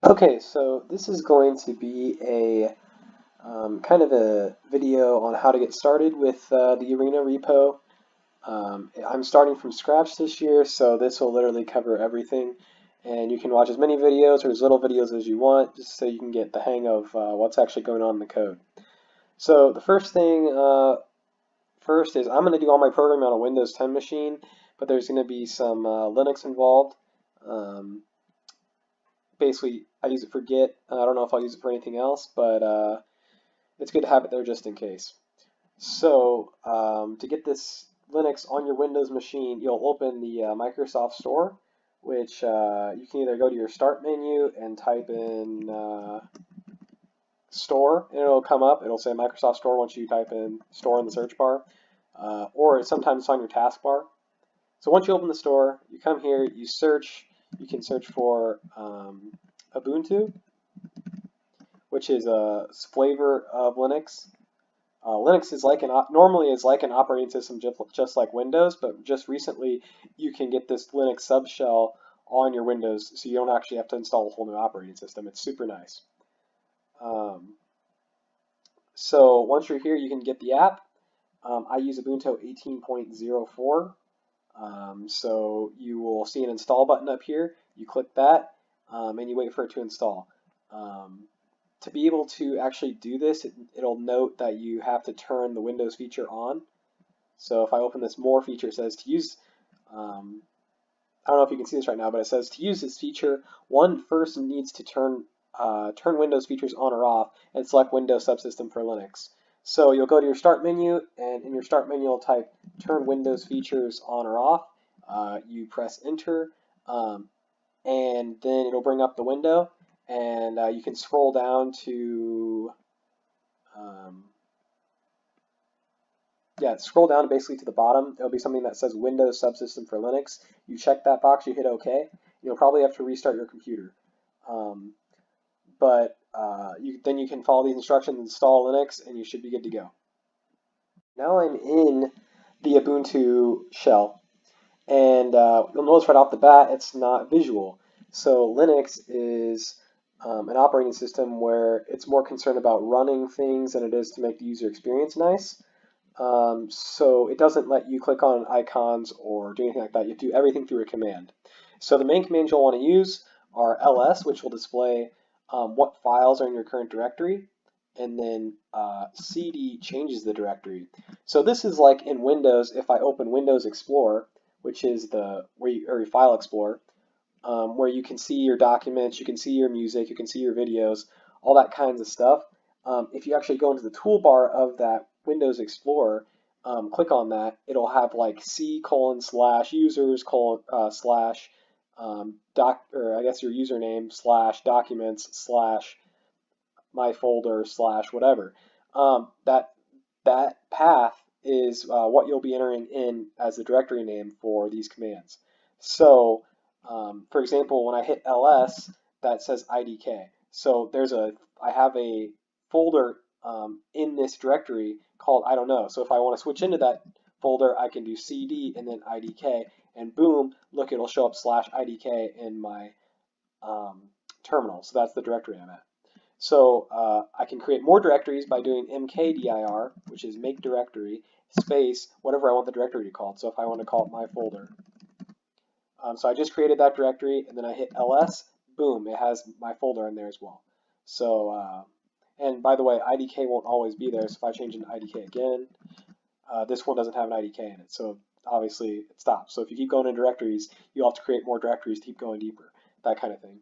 Okay, so this is going to be a kind of a video on how to get started with the Arena repo. I'm starting from scratch this year, so this will literally cover everything. And you can watch as many videos or as little videos as you want, just so you can get the hang of what's actually going on in the code. So the first thing first is I'm going to do all my programming on a Windows 10 machine, but there's going to be some Linux involved. Um, Basically, I use it for Git. I don't know if I'll use it for anything else, but it's good to have it there just in case. So to get this Linux on your Windows machine, you'll open the Microsoft Store, which you can either go to your Start menu and type in Store, and it'll come up. It'll say Microsoft Store once you type in Store in the search bar, or sometimes it's on your taskbar. So once you open the store, you come here, you search. You can search for Ubuntu, which is a flavor of Linux. Linux is like normally is like an operating system just like Windows, but just recently you can get this Linux subshell on your Windows, so you don't actually have to install a whole new operating system. It's super nice. Um, so once you're here, you can get the app. I use Ubuntu 18.04. So you will see an install button up here. You click that, and you wait for it to install. To be able to actually do this, it'll note that you have to turn the Windows feature on. So if I open this More feature, it says to use, I don't know if you can see this right now, but it says to use this feature, one first needs to turn Windows features on or off and select Windows Subsystem for Linux. So you'll go to your Start menu, and in your Start menu, you'll type Turn Windows Features on or off. You press Enter, and then it'll bring up the window, and you can scroll down to, scroll down basically to the bottom. It'll be something that says Windows Subsystem for Linux. You check that box, you hit OK. You'll probably have to restart your computer. But then you can follow these instructions, install Linux, and you should be good to go. Now I'm in the Ubuntu shell, and you'll notice right off the bat it's not visual. So Linux is an operating system where it's more concerned about running things than it is to make the user experience nice. So it doesn't let you click on icons or do anything like that. You do everything through a command. So the main commands you'll want to use are ls, which will display what files are in your current directory, and then cd changes the directory. So this is like in Windows, if I open Windows Explorer, which is or your File Explorer, where you can see your documents, you can see your music, you can see your videos, all that kinds of stuff. If you actually go into the toolbar of that Windows Explorer, click on that, it'll have like C:/users slash or I guess your username slash documents slash my folder slash whatever. That path is what you'll be entering in as the directory name for these commands. So, for example, when I hit ls, that says idk. So I have a folder in this directory called I don't know. So if I want to switch into that folder, I can do cd and then idk, and boom, look, it'll show up /idk in my terminal. So that's the directory I'm at. So I can create more directories by doing mkdir, which is make directory, space, whatever I want the directory to be called. So if I want to call it my folder. So I just created that directory, and then I hit ls, boom, it has my folder in there as well. So, and by the way, idk won't always be there, so if I change into idk again, this one doesn't have an idk in it, so obviously it stops. So if you keep going in directories, you'll have to create more directories to keep going deeper, that kind of thing.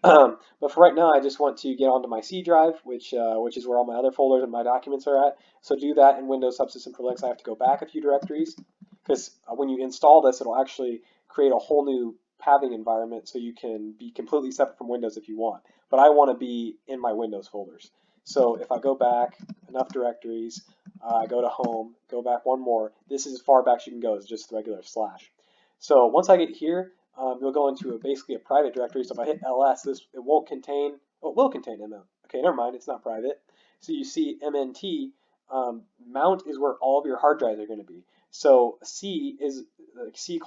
But for right now, I just want to get onto my C drive, which is where all my other folders and my documents are at. So to do that in Windows Subsystem for Linux, I have to go back a few directories, because when you install this, it'll actually create a whole new pathing environment, so you can be completely separate from Windows if you want. But I want to be in my Windows folders. So if I go back enough directories, I go to Home, go back one more. This is as far back as you can go. It's just the regular slash. So once I get here, you'll go into basically a private directory. So if I hit ls, it will contain mm. Okay, never mind, it's not private. So you see mnt, mount is where all of your hard drives are going to be. So C is C:/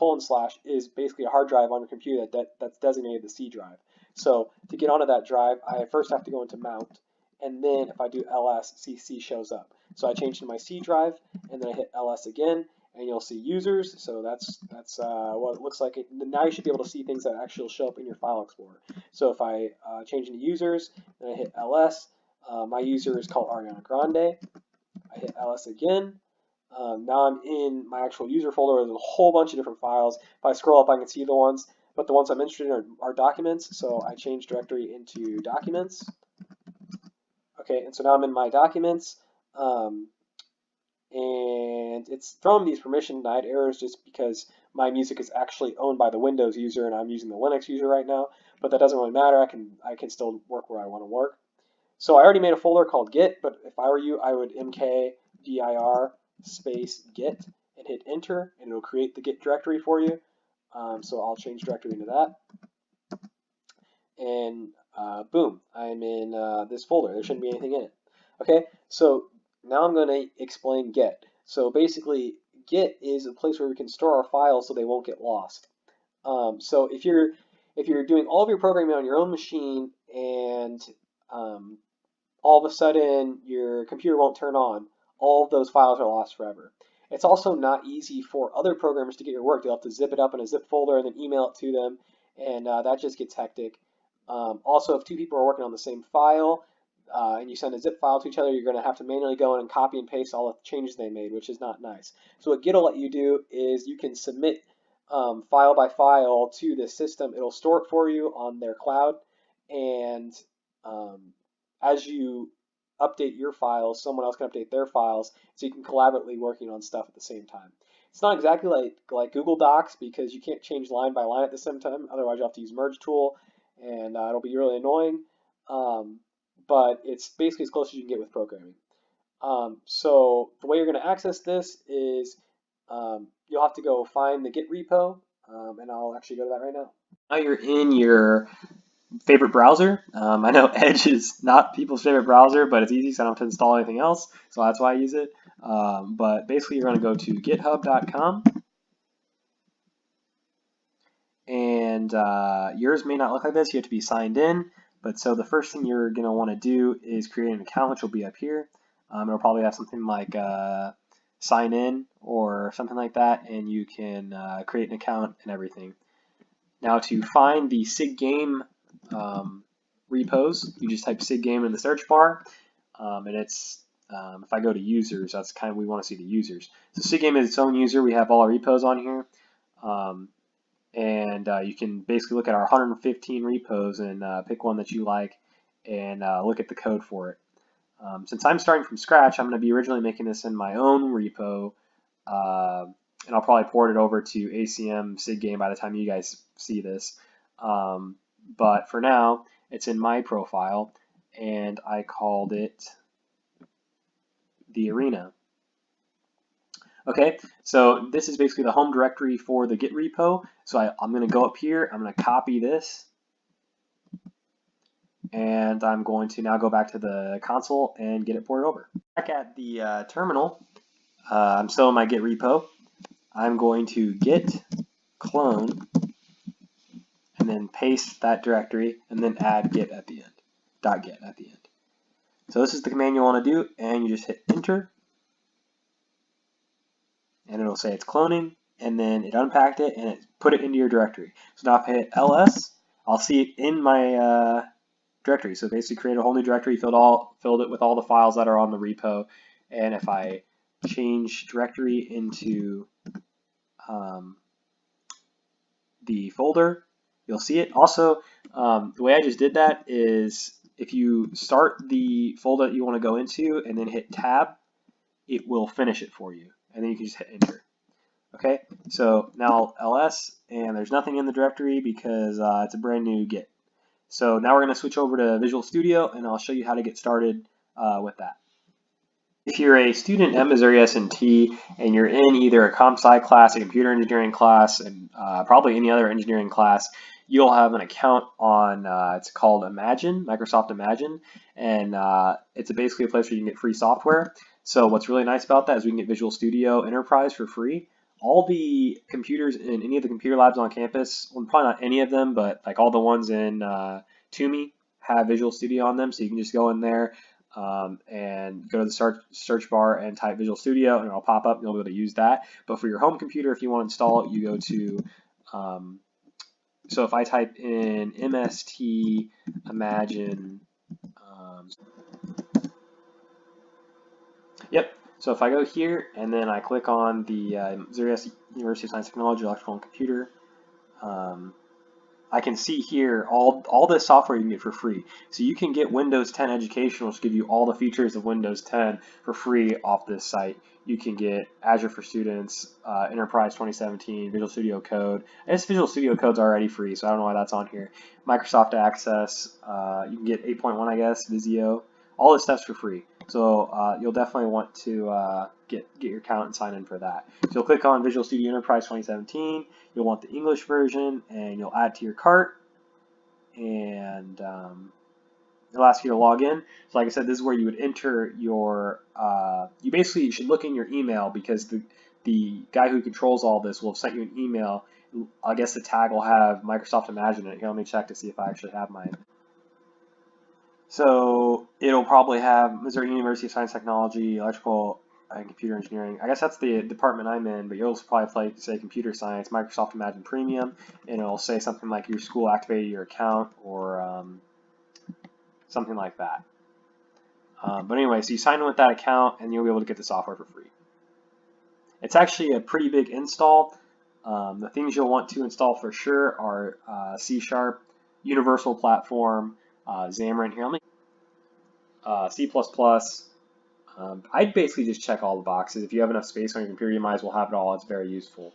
is basically a hard drive on your computer that's designated the C drive. So to get onto that drive, I first have to go into mount, and then if I do ls, CC shows up. So I change to my C drive, and then I hit ls again, and you'll see users. So that's what it looks like. Now you should be able to see things that actually show up in your file explorer. So if I change into users, and I hit ls, my user is called Ariana Grande. I hit ls again. Now I'm in my actual user folder. There's a whole bunch of different files. If I scroll up, I can see the ones, but the ones I'm interested in are documents. So I change directory into documents. Okay, and so now I'm in my documents, and it's throwing these permission denied errors just because my music is actually owned by the Windows user and I'm using the Linux user right now. But that doesn't really matter. I can still work where I want to work. So I already made a folder called Git, but if I were you, I would mkdir space Git and hit enter, and it'll create the Git directory for you. So I'll change directory into that. And boom, I'm in this folder. There shouldn't be anything in it. Okay, so now I'm going to explain Git. So basically, Git is a place where we can store our files so they won't get lost. So if you're doing all of your programming on your own machine and all of a sudden your computer won't turn on, all of those files are lost forever. It's also not easy for other programmers to get your work. They'll have to zip it up in a zip folder and then email it to them, and that just gets hectic. Also, if two people are working on the same file and you send a zip file to each other, you're going to have to manually go in and copy and paste all the changes they made, which is not nice. So what Git will let you do is you can submit file by file to the system. It'll store it for you on their cloud, and as you update your files, someone else can update their files, so you can collaboratively working on stuff at the same time. It's not exactly like Google Docs because you can't change line by line at the same time. Otherwise, you'll have to use merge tool, and it'll be really annoying. But it's basically as close as you can get with programming. So the way you're going to access this is you'll have to go find the Git repo, and I'll actually go to that right now. Now you're in your favorite browser. I know Edge is not people's favorite browser, but it's easy, so I don't have to install anything else, so that's why I use it. But basically, you're going to go to github.com, and yours may not look like this. You have to be signed in, but so the first thing you're going to want to do is create an account, which will be up here. It'll probably have something like sign in or something like that, and you can create an account and everything. Now to find the SIG-game repos, you just type SIG-game in the search bar, and it's if I go to users, that's kind of, we want to see the users. So SIG-game is its own user. We have all our repos on here, and you can basically look at our 115 repos and pick one that you like and look at the code for it. Since I'm starting from scratch, I'm going to be originally making this in my own repo, and I'll probably port it over to ACM SIG-game by the time you guys see this. But for now, it's in my profile, and I called it the arena. Okay, so this is basically the home directory for the Git repo. So I'm going to go up here, I'm going to copy this, and I'm going to now go back to the console and get it ported over. Back at the terminal, I'm still in my Git repo. I'm going to git clone and then paste that directory and then add git at the end, .git at the end. So this is the command you want to do, and you just hit enter, and it'll say it's cloning, and then it unpacked it and it put it into your directory. So now if I hit ls, I'll see it in my directory. So basically create a whole new directory, filled it with all the files that are on the repo, and if I change directory into the folder, you'll see it. Also, the way I just did that is if you start the folder that you want to go into and then hit tab, it will finish it for you, and then you can just hit enter. Okay, so now ls, and there's nothing in the directory because it's a brand new Git. So now we're going to switch over to Visual Studio, and I'll show you how to get started with that. If you're a student at Missouri S&T and you're in either a comp sci class, a computer engineering class, and probably any other engineering class, you'll have an account on, it's called Imagine, Microsoft Imagine, and it's basically a place where you can get free software. So what's really nice about that is we can get Visual Studio Enterprise for free. All the computers in any of the computer labs on campus, well, probably not any of them, but like all the ones in to me have Visual Studio on them, so you can just go in there and go to the search bar and type Visual Studio, and it'll pop up, and you'll be able to use that. But for your home computer, if you want to install it, you go to, so if I type in MST Imagine, yep. So if I go here and then I click on the Missouri University of Science and Technology Electrical and Computer, I can see here all this software you can get for free. So you can get Windows 10 Education, which give you all the features of Windows 10 for free off this site. You can get Azure for Students, Enterprise 2017, Visual Studio Code. I guess Visual Studio Code's already free, so I don't know why that's on here. Microsoft Access, you can get 8.1, I guess, Visio. All this stuff's for free. So you'll definitely want to get your account and sign in for that. So you'll click on Visual Studio Enterprise 2017. You'll want the English version, and you'll add to your cart, and it'll ask you to log in. So like I said, this is where you would enter your, you basically should look in your email, because the guy who controls all this will have sent you an email. I guess the tag will have Microsoft Imagine in it. Here, let me check to see if I actually have mine. So it'll probably have Missouri University of Science and Technology, Electrical and Computer Engineering. I guess that's the department I'm in, but you'll probably say Computer Science, Microsoft Imagine Premium, and it'll say something like your school activated your account, or something like that. But anyway, so you sign in with that account and you'll be able to get the software for free. It's actually a pretty big install. The things you'll want to install for sure are C#, Universal Platform, Xamarin. Here, let me C++. I'd basically just check all the boxes. If you have enough space on your computer, you might as well have it all. It's very useful.